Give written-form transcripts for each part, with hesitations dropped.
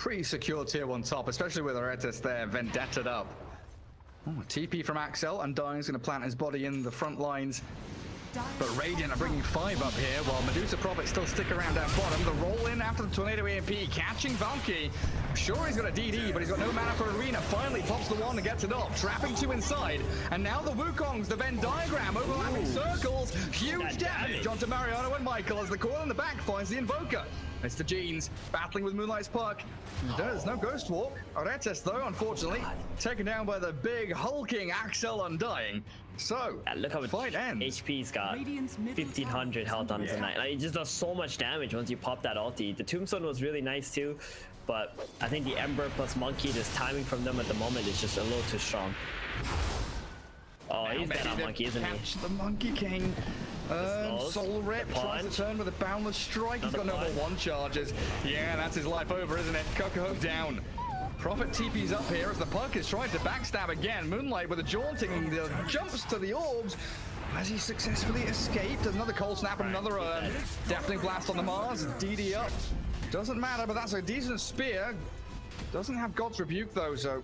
pretty secure tier 1 top, especially with Aretis there, vendetted up. Oh, TP from Axel, Undying's going to plant his body in the front lines. But Radiant are bringing 5 up here, while Medusa Prophet still stick around down bottom. The roll in after the Tornado AMP, catching Valky. Sure, he's got a DD, but he's got no mana for Arena. Finally pops the one and gets it off, trapping 2 inside. And now the Wukongs, the Venn diagram, overlapping circles. Huge damage onto Mariano and Michael as the coil in the back finds the Invoker. Mr. Jeans battling with Moonlight's Puck. There's no Ghost Walk. Aretis, though, unfortunately, taken down by the big hulking Axel Undying. So, look how much HP's got. 1500 health on tonight. Like, it just does so much damage once you pop that ulti. The Tombstone was really nice too, but I think the Ember plus Monkey, this timing from them at the moment is just a little too strong. Oh, he's dead on Monkey, isn't he? Catch the Monkey King. Soul Rip tries to turn with a boundless strike. He's got no more 1 charges. Yeah, that's his life over, isn't it? Coco down. Prophet TP's up here as the Puck is trying to backstab again. Moonlight with a jaunting, the jumps to the orbs as he successfully escaped. There's another cold snap and another deafening blast on the Mars. DD up. Doesn't matter, but that's a decent spear. Doesn't have God's Rebuke though, so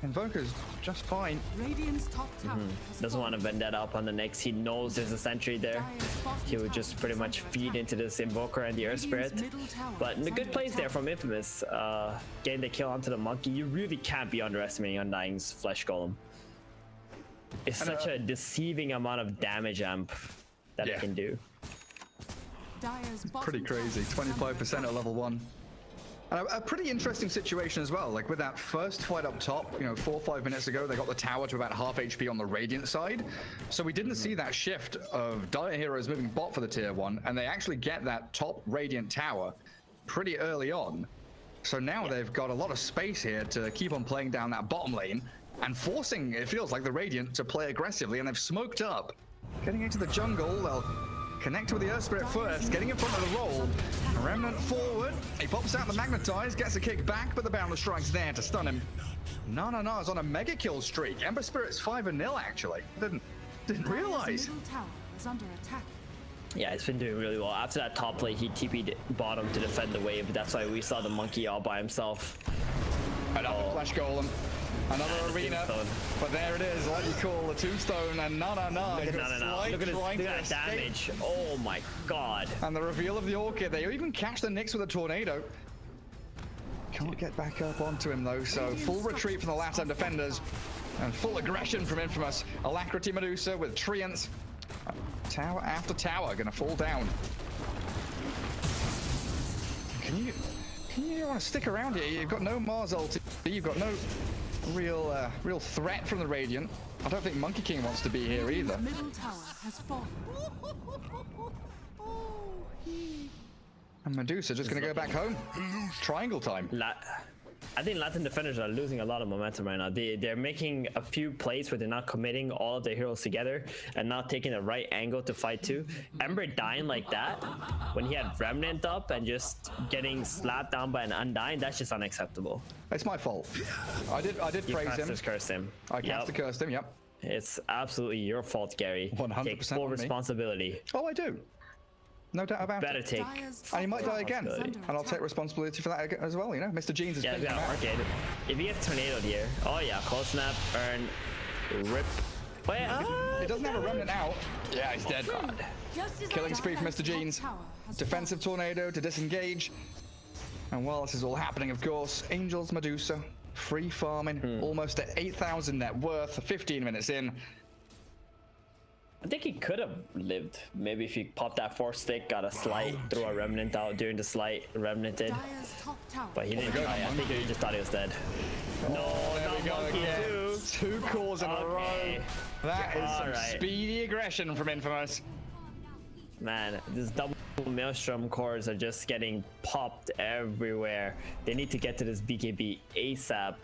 Invoker's just fine. Radiant's top tower doesn't want to bend that up on the next. He knows there's a sentry there. He would just pretty much feed into this Invoker and the Earth Spirit. But the good plays there from Infamous, getting the kill onto the Monkey. You really can't be underestimating Undying's Flesh Golem. It's such a deceiving amount of damage amp that it can do. Pretty crazy. 25% at level 1. And a pretty interesting situation as well, like with that first fight up top, you know, 4 or 5 minutes ago, they got the tower to about half HP on the Radiant side. So we didn't see that shift of Dire Heroes moving bot for the tier 1, and they actually get that top Radiant tower pretty early on. So now they've got a lot of space here to keep on playing down that bottom lane and forcing, it feels like, the Radiant to play aggressively, and they've smoked up. Getting into the jungle, they'll connect with the Earth Spirit first, getting in front of the roll. Remnant forward, he pops out the Magnetize, gets a kick back, but the Boundless Strike's there to stun him. No, is on a mega kill streak. Ember Spirit's 5-0 actually. Didn't realize. Yeah, it's been doing really well. After that top play, he TP'd bottom to defend the wave. That's why we saw the Monkey all by himself. Another Flash Golem. Another Arena, but there it is, what you call the Tombstone, and no. Look at that damage. Oh my god. And the reveal of the Orchid, they even catch the Nyx with a Tornado. Can't get back up onto him though, so full retreat from the Latam defenders, and full aggression from Infamous. Alacrity Medusa with Treants. Tower after tower gonna fall down. Can you want to stick around here? You've got no Mars ulti, you've got no real threat from the Radiant. I don't think Monkey King wants to be here either. Middle tower has fallen. And Medusa just going to go back home. Triangle time. I think Latin defenders are losing a lot of momentum right now. They're making a few plays where they're not committing all of their heroes together and not taking the right angle to fight to. Ember dying like that when he had Remnant up and just getting slapped down by an Undying, that's just unacceptable. It's my fault. I did praise him. Curse him. I cast cursed him, yep. It's absolutely your fault, Gary. 100% Take full responsibility. Oh, I do. No doubt about it. Take. And he might die again, and I'll take responsibility for that as well. You know, Mr. Jeans is Arcade. If he gets tornadoed here, oh yeah, cold snap, earn, rip. Wait, he doesn't have a remnant out. Yeah, he's dead. God. Killing spree for Mr. Jeans. Defensive tornado to disengage. And while this is all happening, of course, Angel's Medusa free farming, almost at 8,000 net worth. 15 minutes in. I think he could have lived. Maybe if he popped that 4th stick, got a slight, threw a remnant out during the slight, remnanted. But he didn't die. I think he just thought he was dead. No, there we go again. 2 calls in a row. That is some speedy aggression from Infamous. Man, this double Maelstrom cores are just getting popped everywhere. They need to get to this BKB ASAP,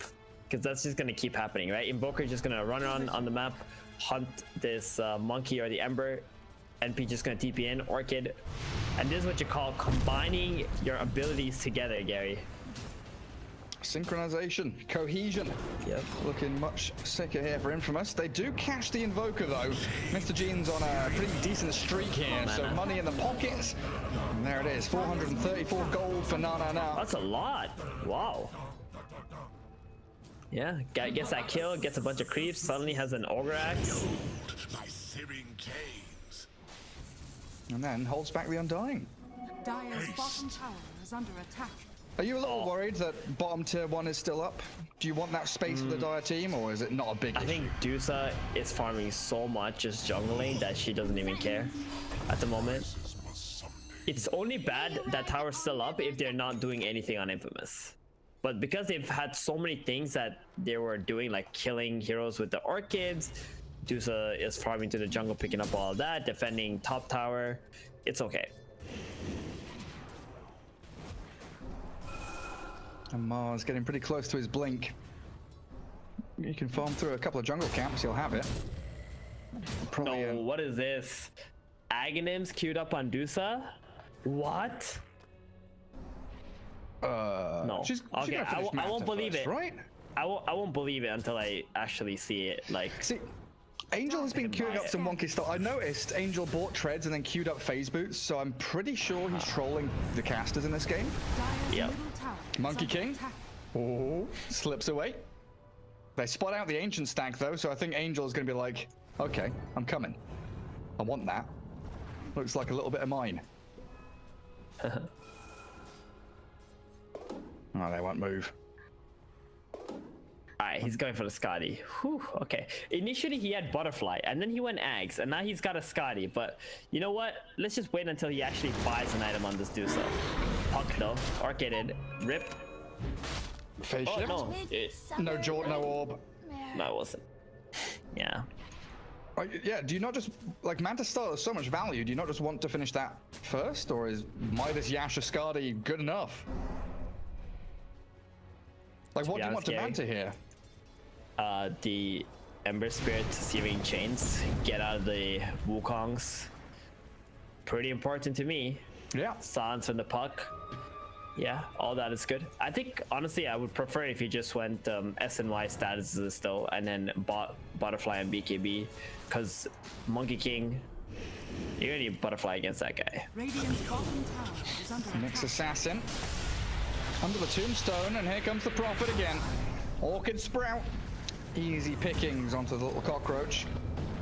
because that's just going to keep happening, right? Invoker just going to run around on the map, hunt this Monkey or the Ember. NP just going to TP in, Orchid. And this is what you call combining your abilities together, Gary. Synchronization, cohesion. Yep. Looking much sicker here for Infamous. They do catch the Invoker though. Mr. Gene's on a pretty decent streak here, so money in the pockets. And there it is, 434 gold for Nana now. That's a lot. Wow. Yeah, guy gets that kill, gets a bunch of creeps, suddenly has an ogre axe. And then holds back the Undying. Dire's bottom tower is under attack. Are you a little worried that bottom tier 1 is still up? Do you want that space for the Dire team, or is it not a big issue? I think Dusa is farming so much just jungling that she doesn't even care at the moment. It's only bad that tower's still up if they're not doing anything on Infamous. But because they've had so many things that they were doing, like killing heroes with the orchids, Dusa is farming to the jungle, picking up all of that, defending top tower. It's okay. And Mars getting pretty close to his blink. You can farm through a couple of jungle camps, you'll have it. Probably, No, what is this? Aghanims queued up on Dusa? What? No. She's Okay, gonna finish I won't Manta believe first, it. right? I won't believe it until I actually see it. Like, See, Angel has been queuing up some wonky stuff. I noticed Angel bought treads and then queued up phase boots, so I'm pretty sure he's trolling the casters in this game. Dire's Yep. middle tower is Monkey under King. attack. Oh, slips away. They spot out the ancient stack though, so I think Angel is going to be like, okay, I'm coming. I want that. Looks like a little bit of mine. Oh, they won't move. alright, he's going for the Scotty. Whew, okay. Initially he had Butterfly, and then he went Ags, and now he's got a Scotty. But you know what? Let's just wait until he actually buys an item on this Dusa. Puck though, arcaded, rip. Phase Oh shift? no, No Jort, no orb. no, it wasn't. Yeah. Yeah, do you not just, like, Manta Star has so much value, do you not just want to finish that first, or is Midas Yasha Skadi good enough? Like, what do you want to Manta here? The Ember Spirit Searing Chains, get out of the Wukongs. Pretty important to me. Yeah. Silence from the puck. Yeah, all that is good. I think, honestly, I would prefer if you just went S and Y statuses though, and then bought Butterfly and BKB, because Monkey King, you're gonna need Butterfly against that guy. Radiant's bottom tower is under Mix attack. Assassin. Under the Tombstone, and here comes the Prophet again. Orchid Sprout. Easy pickings onto the little cockroach.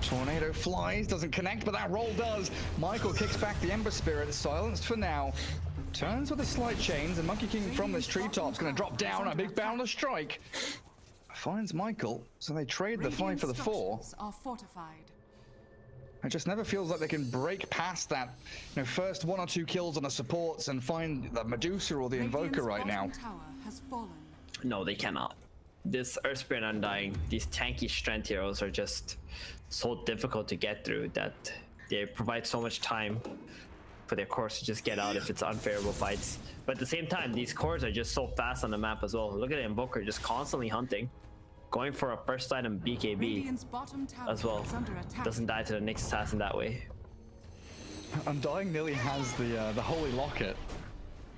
Tornado flies, doesn't connect, but that roll does. Michael kicks back the Ember Spirit, silenced for now. Turns with a slight chains, and Monkey King from this treetop's gonna drop down, a big boundless strike. Finds Michael, so they trade the 5 for the 4. Structures are fortified. It just never feels like they can break past that, first 1 or 2 kills on the supports and find the Medusa or the Invoker Radiant's right now. bottom tower has fallen. No, they cannot. This Earth Spirit Undying, these tanky strength heroes are just so difficult to get through that they provide so much time for their cores to just get out if it's unfavorable fights. But at the same time, these cores are just so fast on the map as well. Look at the Invoker just constantly hunting, going for a first item BKB Radiant's bottom tower as well. is under attack. Doesn't die to the next assassin that way. Undying nearly has the Holy Locket.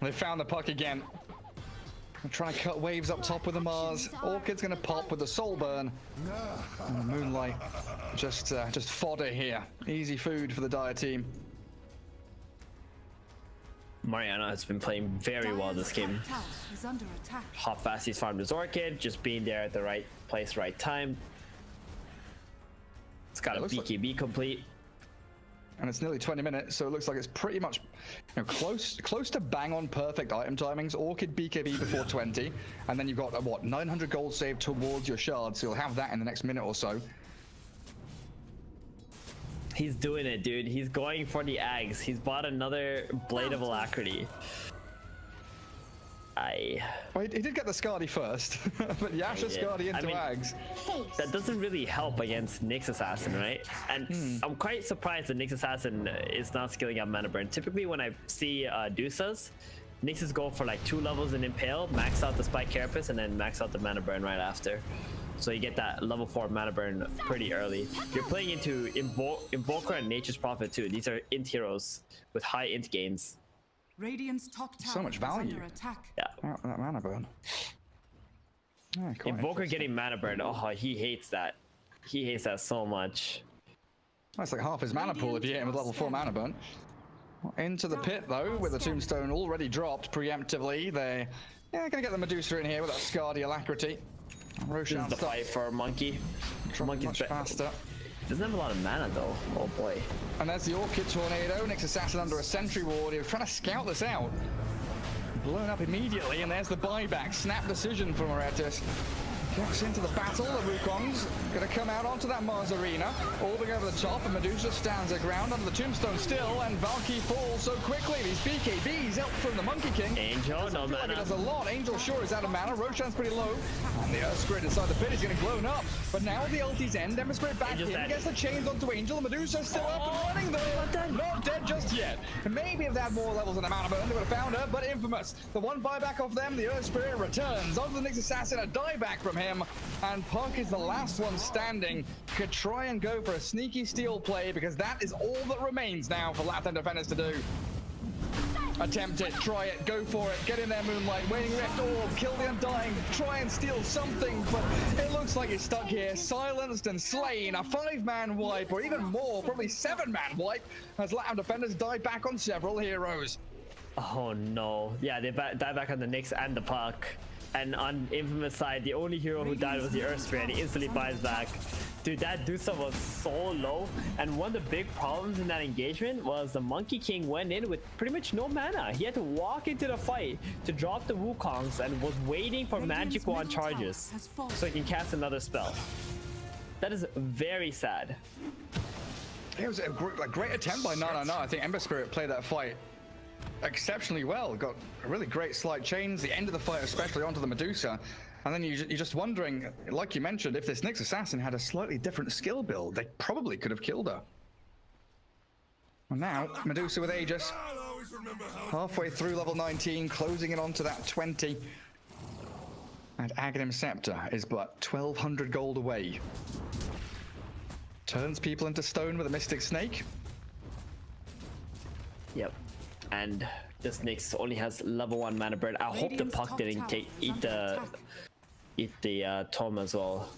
They found the puck again. They're trying to cut waves up top with the Mars. Orchid's gonna pop with the Soul Burn. And the Moonlight just fodder here. Easy food for the Dire team. Mariana has been playing very well this game. Dire's top tower is under attack. How fast he's farmed his Orchid, just being there at the right place, right time. It's got a looks like- BKB complete. And it's nearly 20 minutes, so it looks like it's pretty much close to bang on perfect item timings. Orchid BKB before 20, and then you've got what, 900 gold saved towards your shard, so you'll have that in the next minute or so. He's doing it, dude. He's going for the Ags. He's bought another Blade of Alacrity. Well, he did get the Skadi first, but Yasha Yeah. Skadi into I mean, Ags. that doesn't really help against Nyx Assassin, right? And I'm quite surprised that Nyx Assassin is not skilling up Mana Burn. Typically, when I see Dusas, Nyx's go for like 2 levels in Impale, max out the Spike Carapace, and then max out the Mana Burn right after. So you get that level 4 Mana Burn pretty early. You're playing into Invoker and Nature's Prophet too. These are int heroes with high int gains. Radiant's top tower So much is value. under attack. Yeah. That Mana Burn. Ah, quite Invoker interesting. getting mana burn. Oh, he hates that. He hates that so much. That's like half his mana pool if you hit him with level 4 mana burn. Into the pit though, with the tombstone already dropped preemptively. They're gonna get the Medusa in here with that Scardy alacrity. This Roshan is the fight for Monkey. Monkey's much faster. Doesn't have a lot of mana though. Oh boy. And there's the Orchid Tornado. Nyx Assassin under a sentry ward. He was trying to scout this out. Blown up immediately, and there's the buyback. Snap decision from Moretis. Gets into the battle. The Wukong's gonna come out onto that Mars arena, orbing over the top, and Medusa stands her ground under the tombstone still, and Valky falls so quickly. These BKBs out from the Monkey King. Angel, no Feel like mana. it does a lot. Angel sure is out of mana. Roshan's pretty low, and the Earth Spirit inside the pit is getting blown up. But now the ulti's end. Ember Spirit back Angel's in, dead. gets the chains onto Angel. And Medusa's still up and running though. Not dead just yet. And maybe if they had more levels in the mana burn, they would have found her. But Infamous, the one buyback off them, the Earth Spirit returns onto the Nyx Assassin. A dieback from him, and Puck is the last one standing. Could try and go for a sneaky steal play because that is all that remains now for Latam defenders to do. Attempt it, try it, go for it, get in there, Moonlight, Waning Rift Orb, kill the Undying, try and steal something, but it looks like he's stuck here, silenced and slain. A 5-man wipe, or even more, probably 7-man wipe, as Latam defenders die back on several heroes. Oh no. Yeah, they die back on the Nyx and the Puck. And on Infamous side, the only hero who died was the Earth Spirit, and he instantly buys back. Dude, that Dusa was so low, and one of the big problems in that engagement was the Monkey King went in with pretty much no mana. He had to walk into the fight to drop the Wukongs and was waiting for Magic Wand charges so he can cast another spell. That is very sad. It was a great attempt by Nana. I think Ember Spirit played that fight exceptionally well. Got a really great slight chains, the end of the fight especially onto the Medusa. And then you're just wondering, like you mentioned, if this Nyx Assassin had a slightly different skill build, they probably could have killed her. And now, Medusa with Aegis, halfway through level 19, closing it onto that 20. And Aghanim Scepter is but 1,200 gold away. Turns people into stone with a Mystic Snake. Yep. And this Nyx only has level 1 mana burn. I hope the Puck didn't eat the Tom as well.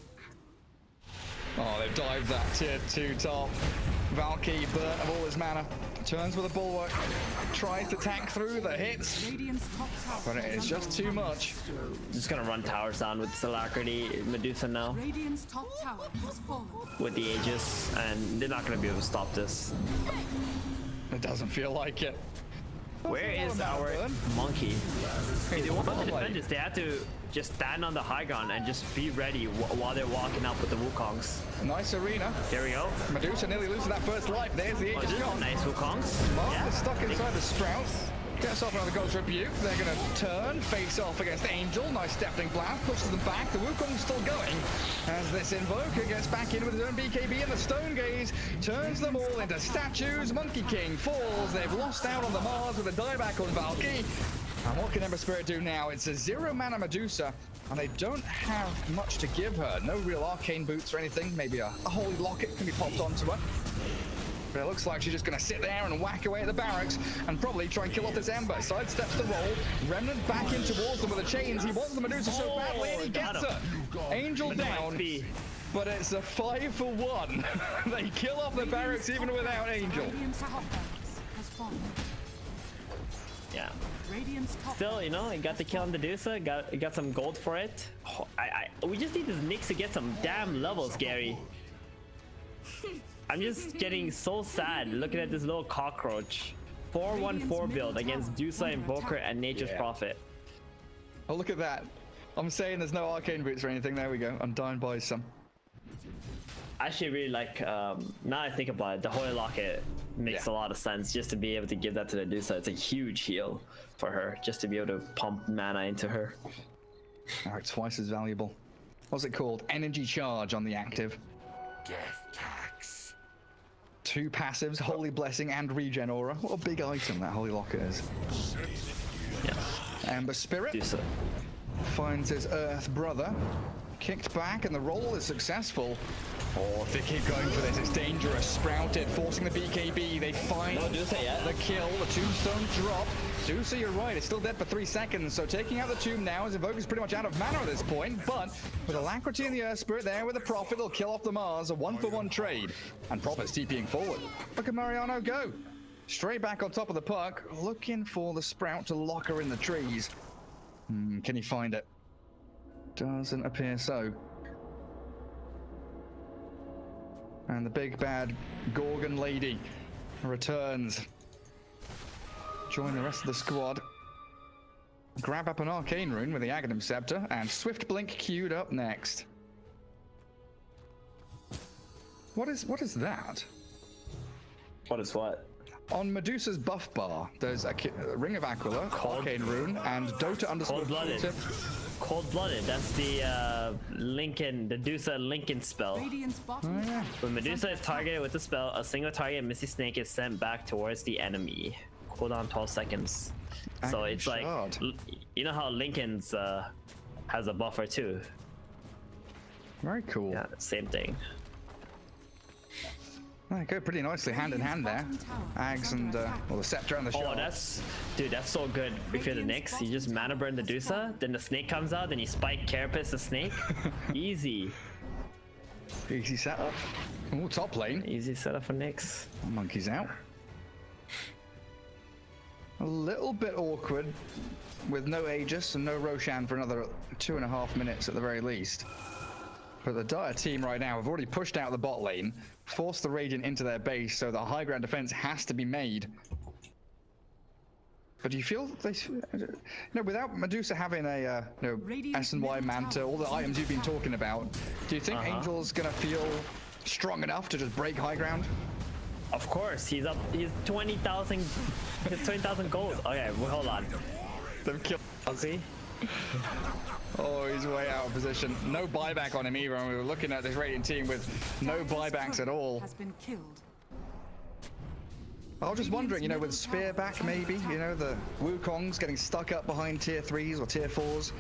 Oh, they've dived that tier 2 top. Valky burnt of all his mana. Turns with a bulwark. Tries to tank through the hits. But it is just too much. Just gonna run towers down with Alacrity, Medusa now. Radiant's top tower has fallen. With the Aegis, and they're not gonna be able to stop this. It doesn't feel like it. Where is our Monkey? If they want to defend this, they have to just stand on the high ground and just be ready while they're walking up with the Wukongs. Nice arena. Here we go. Medusa nearly loses that first life. There's the Aegis gone. Nice Wukongs. Mark is stuck inside the Sprout. Gets off another God's Rebuke. They're going to turn, face off against Angel. Nice Stepping Blast, pushes them back. The Wukong's still going. As this Invoker gets back in with his own BKB, and the Stone Gaze turns them all into statues. Monkey King falls. They've lost out on the Mars with a dieback on Valky. And what can Ember Spirit do now? It's a 0-mana Medusa, and they don't have much to give her. No real arcane boots or anything. Maybe a holy locket can be popped onto her. But it looks like she's just going to sit there and whack away at the barracks and probably try and kill off this Ember. Sidesteps the roll. Remnant back in towards them with the chains. He wants the Medusa so badly, and he gets her. Angel down, but it's a 5-for-1. They kill off the barracks even without Angel. Radiant's top barracks has fallen. Yeah. Radiant's top Still, you know, he got the kill on the Medusa. Got some gold for it. Oh, we just need this Nyx to get some damn levels, Gary. I'm just getting so sad looking at this little cockroach. 4-1-4 build against Dusa, Invoker, and Nature's Prophet. Oh, look at that. I'm saying there's no arcane boots or anything. There we go. I'm dying by some. I actually really like, now I think about it, the Holy Locket makes a lot of sense just to be able to give that to the Dusa. It's a huge heal for her, just to be able to pump mana into her. Alright, twice as valuable. What's it called? Energy charge on the active. Death tax. 2 passives, Holy Blessing and Regen Aura. What a big item that Holy Locket is. Yeah. Ember Spirit Dusa. finds his Earth brother. Kicked back and the roll is successful. Oh, if they keep going for this, it's dangerous. Sprouted, forcing the BKB. They find No Dusa yet. the kill. The tombstone drop. Dusa, you're right. It's still dead for 3 seconds. So taking out the tomb now, as Evoker's pretty much out of mana at this point. But with Alacrity and the Earth Spirit there with the Prophet, they'll kill off the Mars. A 1-for-1 trade. And Prophet's TPing forward. Look at Mariano go. Straight back on top of the puck. Looking for the Sprout to lock her in the trees. Can he find it? Doesn't appear so. And the big bad Gorgon lady returns. Join the rest of the squad. Grab up an arcane rune with the Aghanim Scepter, and Swift Blink queued up next. What is that? What is what? On Medusa's buff bar, there's a Ring of Aquila, arcane rune, and Dota underscore Cold-blooded. Cold-blooded. That's the Lincoln, the Dusa Lincoln spell. Radiant's bottom Oh, yeah. When Medusa is targeted with the spell, a single target Misty Snake is sent back towards the enemy. Cooldown 12 seconds. So Aghanim it's like, Shard. you know how Lincoln's has a buffer too? Very cool. Yeah, same thing. They go pretty nicely hand in hand there. Ags and well, the scepter and the shard. Oh, that's so good. If you're the Knicks, you just mana burn the Dusa, then the snake comes out, then you spike Carapace the snake. Easy. Easy setup. Ooh, top lane. Easy setup for Knicks. Monkey's out. A little bit awkward with no Aegis and no Roshan for another 2.5 minutes at the very least. But the Dire team right now have already pushed out the bot lane, forced the Radiant into their base, so the high ground defense has to be made. But do you feel they, without Medusa having a S&Y Manta, all the items you've been talking about, do you think Angel's gonna feel strong enough to just break high ground? Of course, he's up. He's 20,000. He's 20,000 gold. Okay, well, hold on. They've killed. See? Oh, he's way out of position. No buyback on him either, and we were looking at this Radiant team with no buybacks at all. has been killed. I was just wondering, with Spear back maybe, the Wukong's getting stuck up behind tier 3s or tier 4s.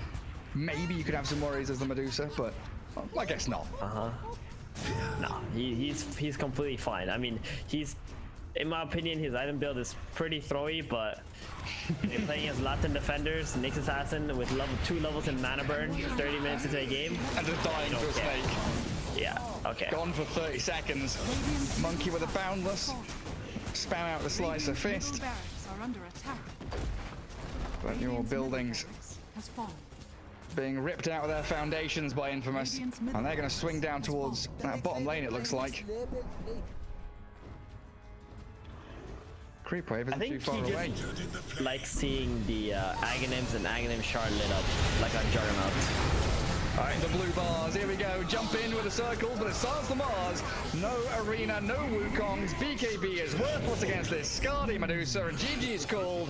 Maybe you could have some worries as the Medusa, but I guess not. No, he's completely fine. I mean, in my opinion, his item build is pretty throwy, but you're playing as Latam defenders, Nyx Assassin with level 2 levels in mana burn, 30 minutes into a game. And just dying to a snake. Yeah, okay. Gone for 30 seconds. Monkey with a boundless. Spam out the slicer fist. Barracks are under attack. But your Radiant's buildings middle barracks has fallen. being ripped out of their foundations by Infamous. And they're going to swing down towards that bottom lane, it looks like. Creep wave I isn't think too far he away. just likes seeing the Aghanims and Aghanim Shard lit up, like on Juggernaut. Alright, the blue bars, here we go. Jump in with the circles, but it starts the Mars. No arena, no Wukongs. BKB is worthless against this Scardy Medusa, and GG is called.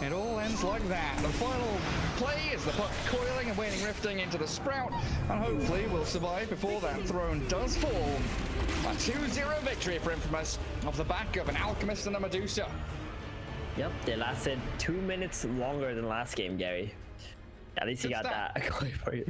It all ends like that. The final play is the puck coiling and waning rifting into the Sprout, and hopefully we'll survive before that throne does fall. A 2-0 victory for Infamous off the back of an Alchemist and a Medusa. Yep, they lasted 2 minutes longer than last game, Gary. At least you Good got stat. that going for you.